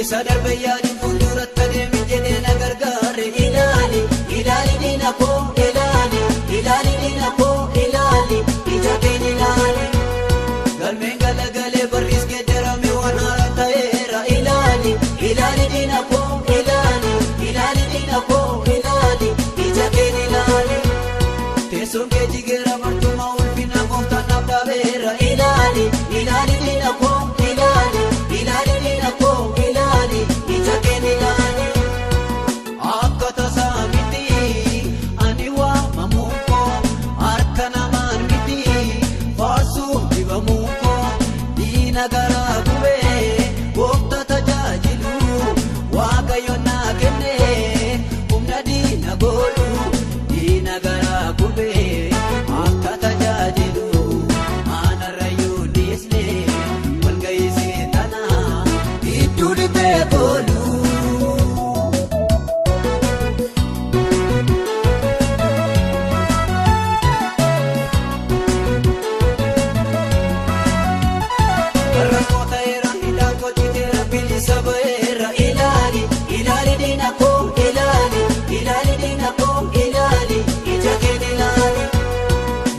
Sadarbayani fuulduratti adeemi jedhee na gargaare ilaali ilaali diina koo ilaali ilaali diina koo ilaali ija keen ilaali galmeen galagalee barris geeddarame waan haaraa ta'eera ilaali ilaali diina koo ilaali ilaali diina koo ilaali ija keen ilaali teessoon kee jigeera martumaa ulfina gooftaan naaf dhaabeera ilaali ilaali diina koo ilaali ilaali diina koo nagara gube gooftaa tajaajilu waaqayyo naa kenne humna diina godhu nagara gube akka tajaajilu aanarrayyuu dhiisne walga'ii tana iddoo dhibbee goolu. Sabeera ilaali ilaali diina koo ilaali ilaali diina koo ilaali ija keen ilaali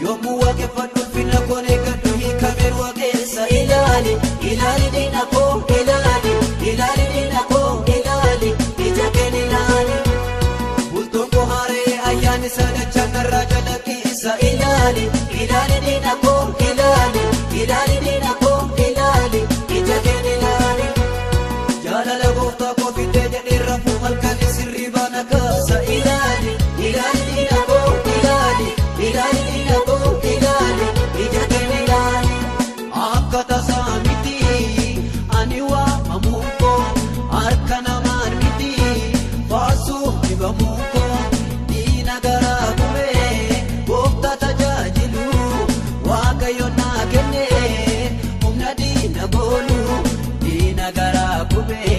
yommuu waaqeffadhu ulfina koon eeggadhu hiikameen waaqessa ilaali ilaali diina koo ilaali ilaali diina koo ilaali ija keen ilaali bultoon koo haaree ayyaanni sadachaan narraa calaqqisa ilaali ilaali diina koo ilaali ilaali diina koo ilaali ija keen ilaali. Jaalala gooftaa koo fiddee jedhee rafuu halkan sirrii baana kaasa ilaali ilaali diina koo ilaali ilaali diina koo ilaali ija keen ilaali akka tasaa miti ani waamamuu koo harka namaan miti baasuu dhibamuu koo diina garaa gubee gooftaa tajaajilu waaqayyo naa kenne humna diina goolu diina garaa gubee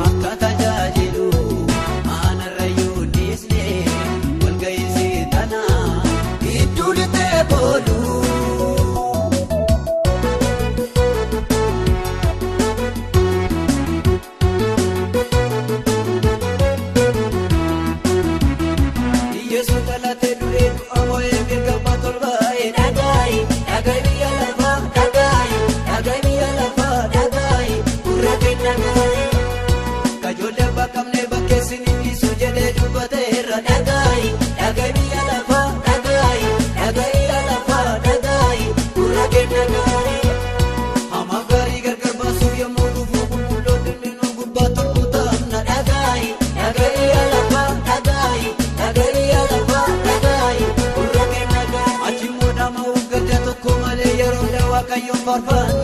akka tajaajilu aanarrayyuu dhiisne walga'ii tana iddoo dhibbee goolu. Yesu dhalatee du'ee du'a moo'ee mirga tolbaa'ee dhagaayi dhagaayi biyya lafaa dhagaayi dhagaayi biyya lafaa dhagaayi gurra keen dhagaayi kajoollee baqqabnee bakkeessin dhiisu jedhee dubbateera dhagaayi dhagaayi biyya lafaa dhagaayi dhagaayi biyya lafaa dhagaayi gurra keen dhagaayi hamaaf gaarii gargar baasuuf yommuu dhufu qulqulloonni nu gubbaa tolbuu taa'amna dhagaayi dhagaayi biyya lafaa dhagaayi dhagaayi biyya lafaa dhagaayi gurra keen dhagaayi achi immoo dhama uggadda tokko malee yeroo waaqayyoon faarfaan